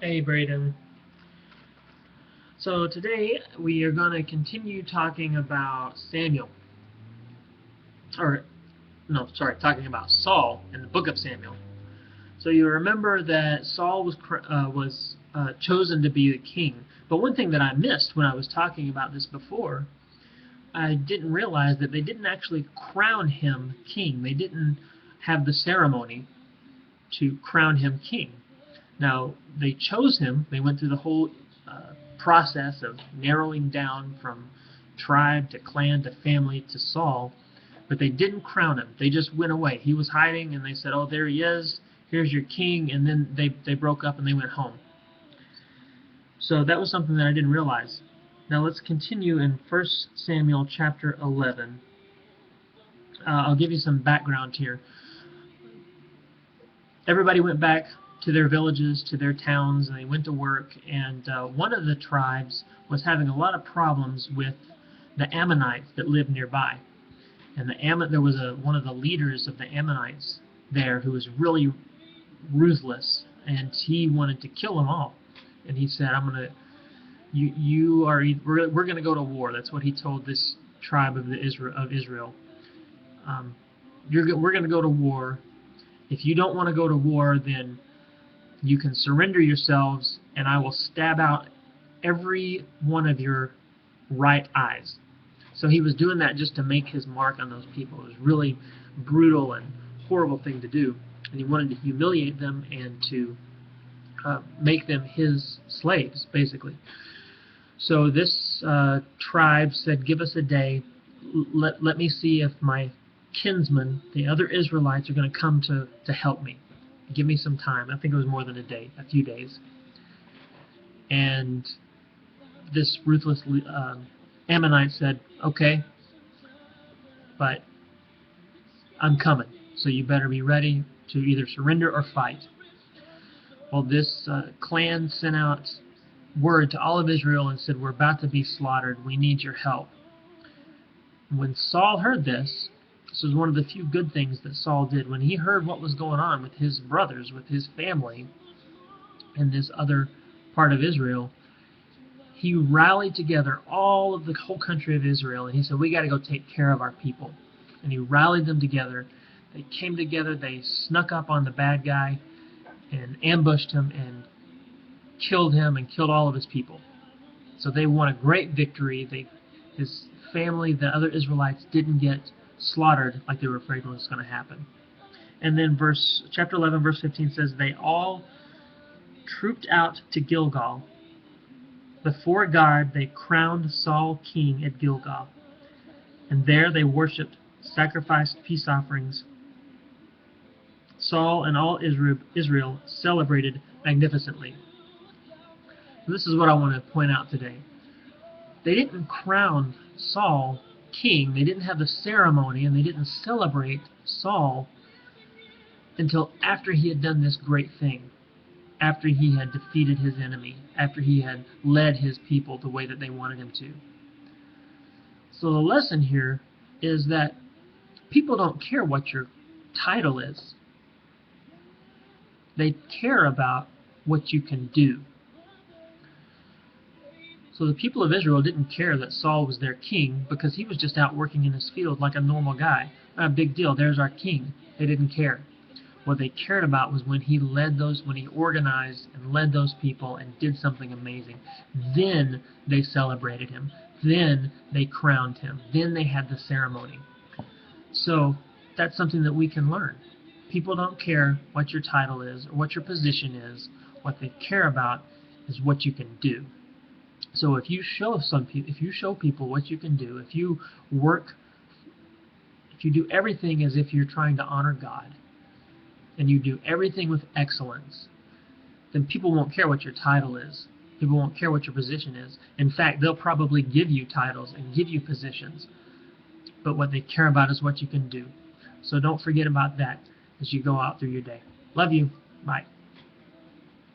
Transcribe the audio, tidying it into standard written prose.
Hey, Braden. So today we are going to continue talking about Samuel. Or, no, sorry, talking about Saul in the book of Samuel. So you remember that Saul was chosen to be the king. But one thing that I missed when I was talking about this before, I didn't realize that they didn't actually crown him king. They didn't have the ceremony to crown him king. Now, they chose him. They went through the whole process of narrowing down from tribe to clan to family to Saul, but they didn't crown him. They just went away. He was hiding, and they said, "Oh, there he is. Here's your king." And then they broke up and they went home. So that was something that I didn't realize. Now let's continue in 1 Samuel chapter 11. I'll give you some background here. Everybody went back to their villages, to their towns, and they went to work. And one of the tribes was having a lot of problems with the Ammonites that lived nearby. And there was one of the leaders of the Ammonites there who was really ruthless, and he wanted to kill them all. And he said, "I'm gonna, you are, we're gonna go to war." That's what he told this tribe of Israel. Um, we're gonna go to war. If you don't want to go to war, then you can surrender yourselves, and I will stab out every one of your right eyes. So he was doing that just to make his mark on those people. It was really brutal and horrible thing to do, and he wanted to humiliate them and to make them his slaves, basically. So this tribe said, "Give us a day. Let me see if my kinsmen, the other Israelites, are going to come to help me. Give me some time." I think it was more than a day, a few days. And this ruthless Ammonite said, "Okay, but I'm coming, so you better be ready to either surrender or fight." Well, this clan sent out word to all of Israel and said, "We're about to be slaughtered. We need your help." When Saul heard this was one of the few good things that Saul did. When he heard what was going on with his brothers, with his family, in this other part of Israel, he rallied together all of the whole country of Israel, and he said, "We got to go take care of our people." And he rallied them together. They came together, they snuck up on the bad guy and ambushed him and killed him and killed all of his people. So they won a great victory. His family, the other Israelites, didn't get slaughtered like they were afraid was going to happen. And then chapter 11, verse 15 says, "They all trooped out to Gilgal. Before God, they crowned Saul king at Gilgal. And there they worshipped, sacrificed peace offerings. Saul and all Israel celebrated magnificently." So this is what I want to point out today. They didn't crown Saul king. They didn't have the ceremony, and they didn't celebrate Saul until after he had done this great thing, after he had defeated his enemy, after he had led his people the way that they wanted him to. So the lesson here is that people don't care what your title is. They care about what you can do. So the people of Israel didn't care that Saul was their king because he was just out working in his field like a normal guy. Not a big deal. There's our king. They didn't care. What they cared about was when he organized and led those people and did something amazing. Then they celebrated him. Then they crowned him. Then they had the ceremony. So that's something that we can learn. People don't care what your title is or what your position is. What they care about is what you can do. So if you show people what you can do, if you do everything as if you're trying to honor God, and you do everything with excellence, then people won't care what your title is. People won't care what your position is. In fact, they'll probably give you titles and give you positions. But what they care about is what you can do. So don't forget about that as you go out through your day. Love you. Bye.